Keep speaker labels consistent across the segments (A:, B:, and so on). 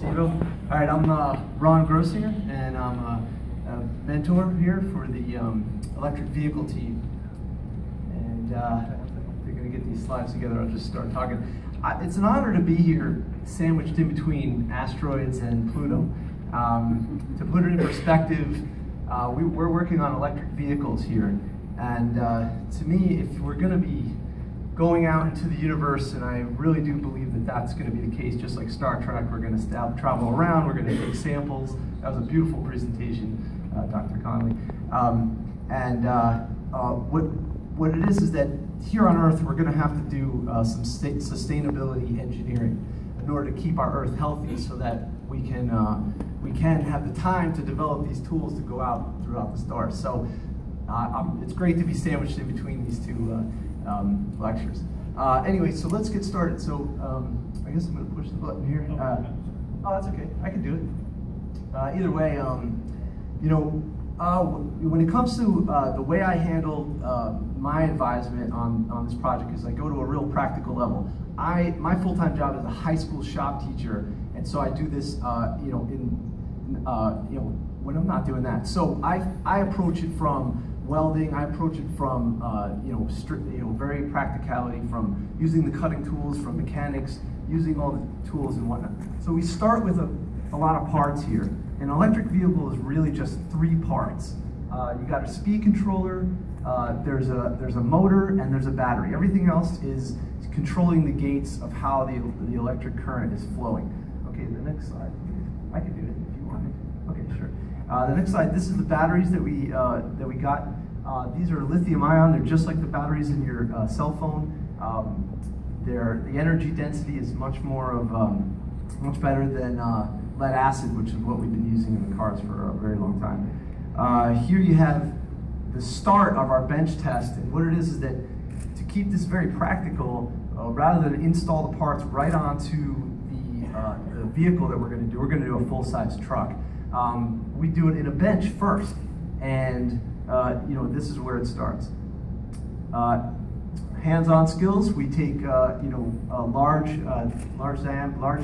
A: All right, I'm Ron Grossinger, and I'm a mentor here for the electric vehicle team. And they're going to get these slides together. I'll just start talking. It's an honor to be here, sandwiched in between Asteroids and Pluto. To put it in perspective, we're working on electric vehicles here. And to me, if we're going to be going out into the universe, and I really do believe that that's going to be the case, just like Star Trek, we're going to travel around, we're going to take samples. That was a beautiful presentation, Dr. Conley. What it is that here on Earth, we're going to have to do some sustainability engineering in order to keep our Earth healthy, so that we can have the time to develop these tools to go out throughout the stars. So it's great to be sandwiched in between these two lectures. Anyway, so let's get started. So I guess I'm going to push the button here. Oh, that's okay. I can do it. Either way, you know, when it comes to the way I handle my advisement on this project is I go to a real practical level. My full-time job is a high school shop teacher, and so I do this, you know, when I'm not doing that. So I approach it from welding. I approach it from very practicality, from using the cutting tools, from mechanics, using all the tools and whatnot. So we start with a lot of parts here. An electric vehicle is really just 3 parts. You got a speed controller, there's a motor, and there's a battery. Everything else is controlling the gates of how the electric current is flowing. Okay, the next slide. I can do it if you want it. Okay, sure. The next slide. This is the batteries that we got. These are lithium-ion. They're just like the batteries in your cell phone. The energy density is much better than lead acid, which is what we've been using in the cars for a very long time. Here you have the start of our bench test, and what it is that to keep this very practical, rather than install the parts right onto the vehicle that we're going to do a full-size truck. We do it in a bench first, and you know, this is where it starts. Hands-on skills. We take large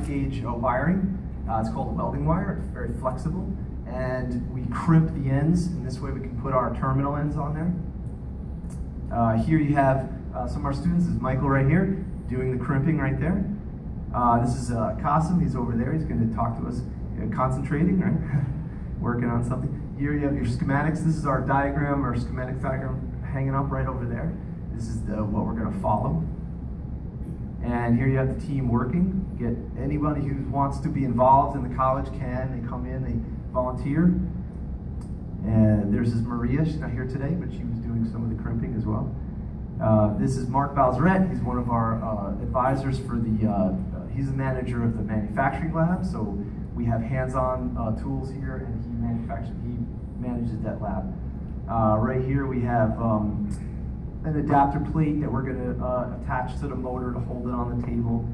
A: gauge wiring. It's called welding wire. It's very flexible, and we crimp the ends, and this way we can put our terminal ends on there. Here you have some of our students. This is Michael right here doing the crimping right there. This is Qasim. He's over there. He's going to talk to us, concentrating, right? Working on something. Here you have your schematics. This is our diagram, our schematic diagram hanging up right over there. This is what we're going to follow. And here you have the team working. Get anybody who wants to be involved in the college can. They come in, they volunteer. And there's this Maria. She's not here today, but she was doing some of the crimping as well. This is Mark Balzeret. He's one of our advisors for the, he's the manager of the manufacturing lab. So we have hands-on tools here, and he manages that lab. Right here we have an adapter plate that we're going to attach to the motor to hold it on the table.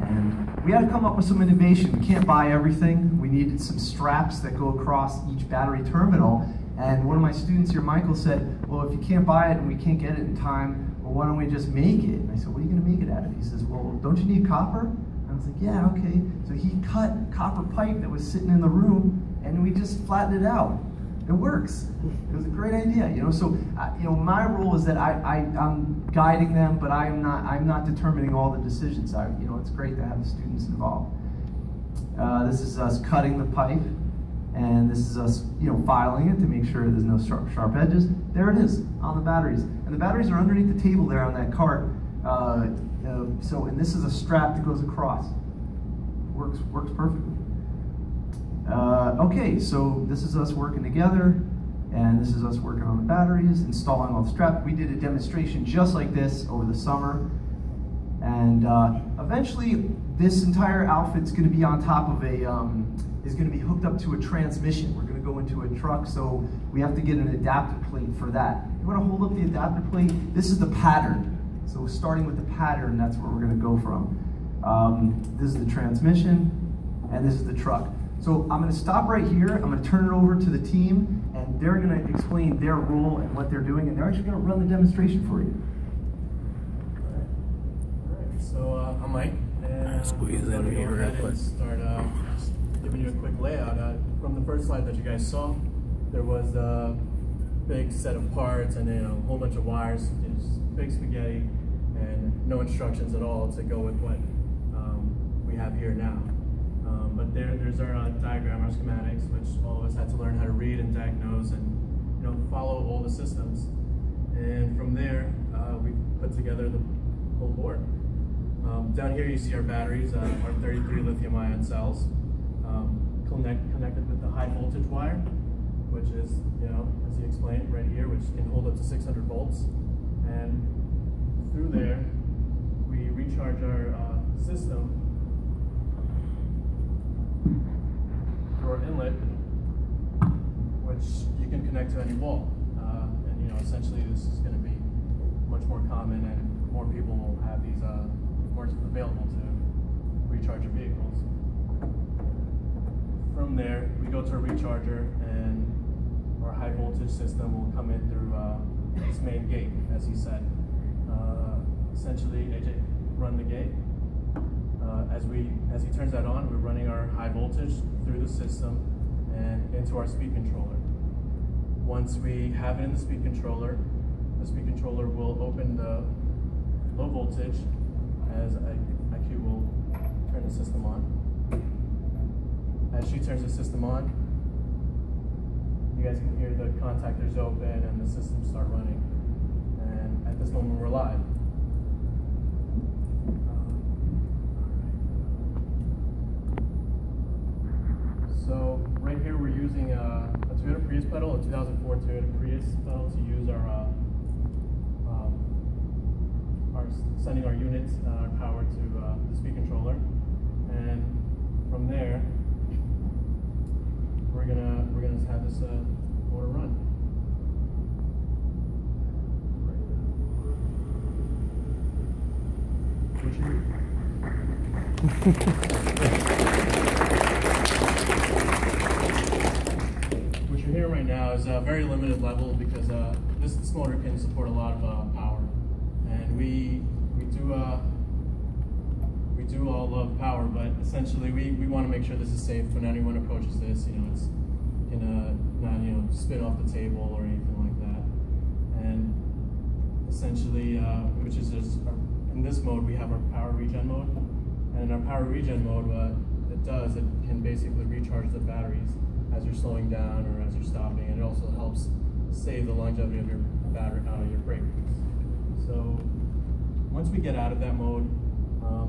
A: And we had to come up with some innovation. We can't buy everything. We needed some straps that go across each battery terminal. And one of my students here, Michael, said, well, if you can't buy it and we can't get it in time, well, why don't we just make it? And I said, what are you going to make it out of? He says, well, don't you need copper? I was like, yeah, okay. So he cut copper pipe that was sitting in the room, and we just flattened it out. It works. It was a great idea, you know. So, you know, my role is that I'm guiding them, but I'm not determining all the decisions. You know, it's great to have the students involved. This is us cutting the pipe, and this is us, you know, filing it to make sure there's no sharp edges. There it is on the batteries, and the batteries are underneath the table there on that cart. And this is a strap that goes across. Works perfectly. Okay, so this is us working together, and this is us working on the batteries, installing all the straps. We did a demonstration just like this over the summer, and eventually this entire outfit's going to be on top of is going to be hooked up to a transmission. We're going to go into a truck, so we have to get an adapter plate for that. You want to hold up the adapter plate? This is the pattern. So starting with the pattern, that's where we're going to go from. This is the transmission, and this is the truck. So I'm going to stop right here. I'm going to turn it over to the team, and they're going to explain their role and what they're doing, and they're actually going to run the demonstration for you.
B: All right. So I'm Mike, And
C: squeeze in here real quick.
B: Start just giving you a quick layout. From the first slide that you guys saw, there was a big set of parts and a whole bunch of wires, just big spaghetti, and no instructions at all to go with what we have here now. But there's our diagram, our schematics, which all of us had to learn how to read and diagnose and follow all the systems. And from there, we put together the whole board. Down here you see our batteries, our 33 lithium-ion cells, connected with the high voltage wire, which is, as he explained, right here, which can hold up to 600 volts. And through there, we recharge our system through our inlet, which you can connect to any wall. And essentially this is going to be much more common, and more people will have these more available to recharge your vehicles. From there, we go to a recharger, and our high voltage system will come in through this main gate, as he said. Essentially, AJ, run the gate. As he turns that on, we're running our high voltage through the system and into our speed controller. Once we have it in the speed controller will open the low voltage as IQ will turn the system on. As she turns the system on, you guys can hear the contactors open and the system start running. And at this moment, we're live. So right here, we're using a Toyota Prius pedal, a 2004 Toyota Prius pedal, to use our sending our units, our power to the speed controller, and from there, we're gonna have this motor run. What you're hearing right now is a very limited level because this motor can support a lot of power, and we do all love power, but essentially we want to make sure this is safe when anyone approaches this. It's gonna not spin off the table or anything like that. And essentially, which is just in this mode we have our power regen mode, and in our power regen mode, it can basically recharge the batteries as you're slowing down or as you're stopping, and it also helps save the longevity of your battery, your brake. So once we get out of that mode,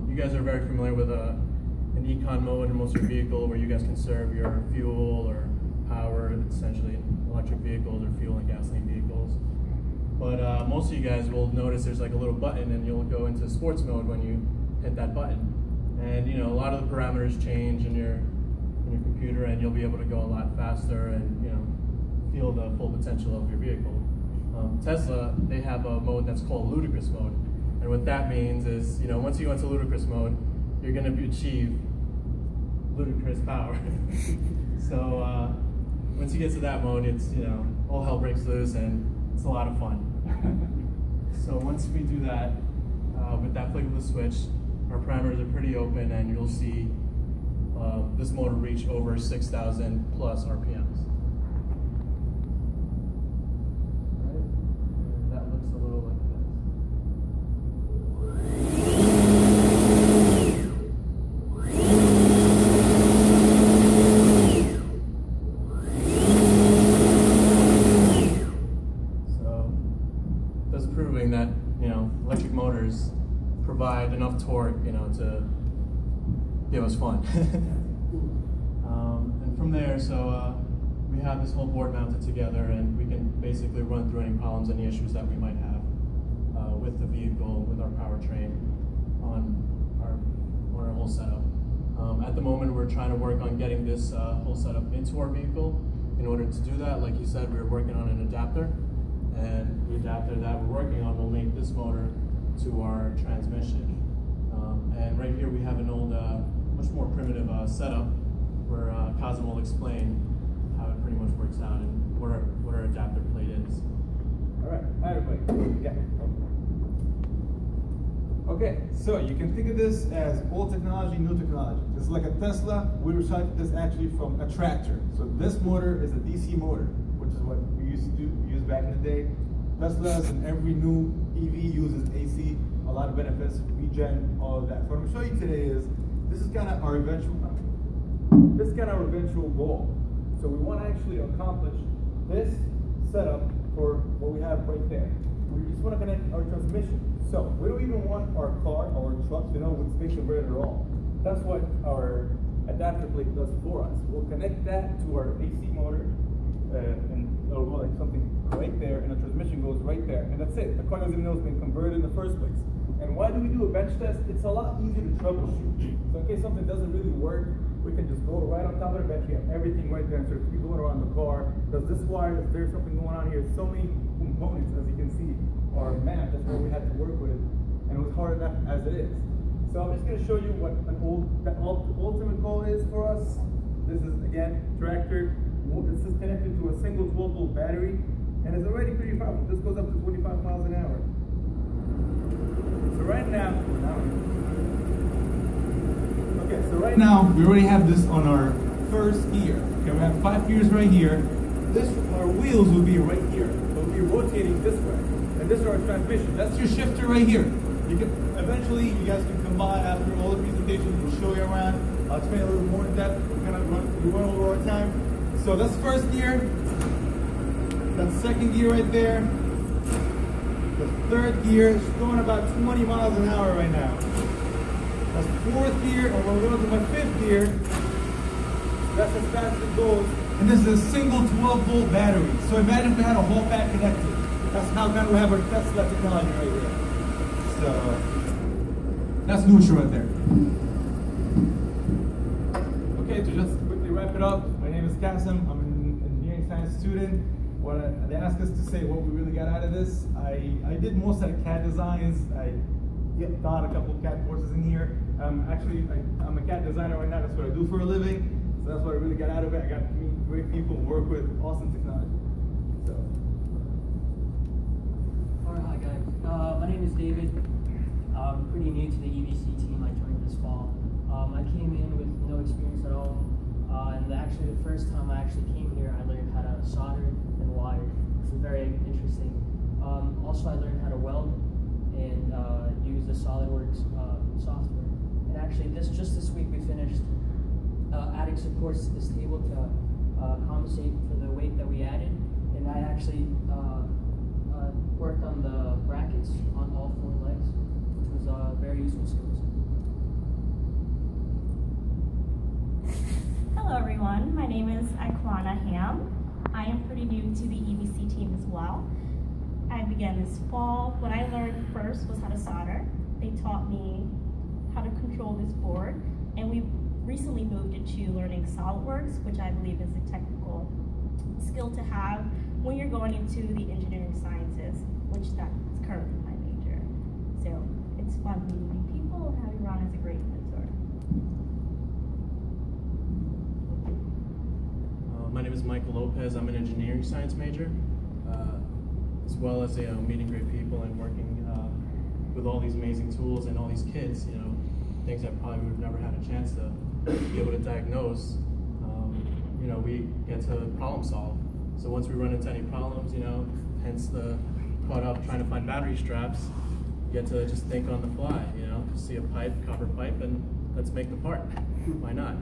B: you guys are very familiar with an econ mode in most of your vehicle, where you guys can serve your fuel or power, essentially electric vehicles or fuel and gasoline vehicles. But most of you guys will notice there's like a little button, and you'll go into sports mode when you hit that button. And a lot of the parameters change in your computer, and you'll be able to go a lot faster and feel the full potential of your vehicle. Tesla, they have a mode that's called ludicrous mode, and what that means is once you go into ludicrous mode, you're going to achieve ludicrous power. So once you get to that mode, it's all hell breaks loose, and it's a lot of fun. So once we do that, with that flick of the switch, our parameters are pretty open, and you'll see this motor reach over 6,000 plus RPMs. Right? And that looks a little like this. So, that's proving that electric motors provide enough torque, to give us fun. And from there, we have this whole board mounted together, and we can basically run through any problems, any issues that we might have with the vehicle, with our powertrain, on our whole setup. At the moment, we're trying to work on getting this whole setup into our vehicle. In order to do that, like you said, we're working on an adapter, and the adapter that we're working on will link this motor to our transmission. And right here we have an old, much more primitive setup where Cosmo will explain how it pretty much works out and what our adapter plate is.
A: All right, everybody, yeah.
C: Okay, so you can think of this as old technology, new technology. This is like a Tesla. We recycled this actually from a tractor. So this motor is a DC motor, which is what we used to use back in the day. Teslas and every new EV uses AC, a lot of benefits, regen, all of that. So what I'm going to show you today is, this is kind of our eventual goal. So we want to actually accomplish this setup for what we have right there. We just want to connect our transmission. So we don't even want our car, our truck, with space converter at all. That's what our adapter plate does for us. We'll connect that to our AC motor, and it'll go like something right there, and the transmission goes right there, and that's it. The car doesn't even know it's been converted in the first place. And why do we do a bench test? It's a lot easier to troubleshoot. So in case something doesn't really work, we can just go right on top of the bench. We have everything right there, so if you going around the car, does this wire, is there something going on here? So many components, as you can see, are mapped. That's what we had to work with, and it was hard enough as it is. So I'm just going to show you what the ultimate goal is for us. This is, again, tractor. This is connected to a single 12-volt battery, and it's already pretty powerful. This goes up to 25 miles an hour. So right now, we already have this on our first gear. Okay, we have 5 gears right here. Our wheels will be right here. They'll be rotating this way. And this is our transmission. That's your shifter right here. Eventually, you guys can come by after all the presentations. We'll show you around. I'll explain a little more in depth. We're gonna run over our time. So that's first gear. That's second gear right there. The third gear is going about 20 miles an hour right now. That's fourth gear, and we're going to my fifth gear. That's as fast as it goes. And this is a single 12-volt battery. So imagine if we had a whole pack connected. That's how kind of we have our Tesla technology right here. So that's neutral right there. Okay, to just quickly wrap it up, my name is Kasim. I'm an engineering science student. They asked us to say what we really got out of this. I did most of the CAD designs. I taught a couple of CAD courses in here. Actually, I'm a CAD designer right now. That's what I do for a living. So that's what I really got out of it. I got to meet great people, work with awesome technology. So.
D: All right, hi guys. My name is David. I'm pretty new to the EVC team. I joined this fall. I came in with no experience at all. And actually the first time I actually came here, I learned how to solder and wire, which was very interesting. Also, I learned how to weld and use the SolidWorks software. And actually, just this week we finished adding supports to this table to compensate for the weight that we added. And I actually worked on the brackets on all 4 legs, which was very useful skills.
E: Hello everyone, my name is Ikwana Ham. I am pretty new to the EVC team as well. I began this fall. What I learned first was how to solder. They taught me how to control this board, and we recently moved into learning SolidWorks, which I believe is a technical skill to have when you're going into the engineering sciences, which that's currently my major. So it's fun meeting new people, and having Ron is a great mentor.
B: My name is Michael Lopez. I'm an engineering science major, as well as meeting great people and working with all these amazing tools and all these kids. Things that probably would have never had a chance to be able to diagnose. We get to problem solve. So once we run into any problems, hence the caught up trying to find battery straps, you get to just think on the fly. See a pipe, copper pipe, and let's make the part. Why not?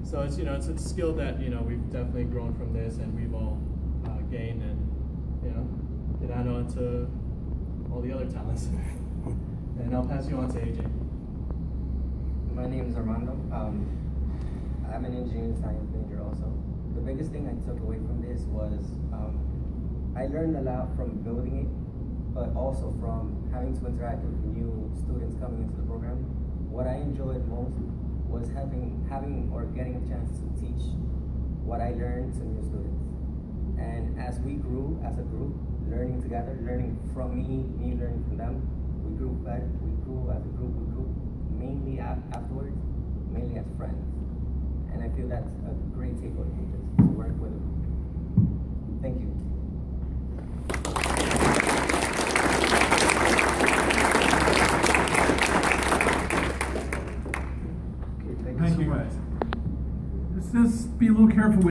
B: So it's it's a skill that we've definitely grown from this, and we've all gained, and get add on to all the other talents. And I'll pass you on to AJ.
F: My name is Armando. I'm an engineering science major also. The biggest thing I took away from this was I learned a lot from building it, but also from having to interact with new students coming into the program. What I enjoyed most was having or getting a chance to teach what I learned to new students. And as we grew as a group, learning together, learning from me learning from them, we grew better, we grew as a group, we grew mainly afterwards, mainly as friends. And I feel that's a great takeaway from this, to work with a group. Thank you.
G: anyways. Just be a little careful with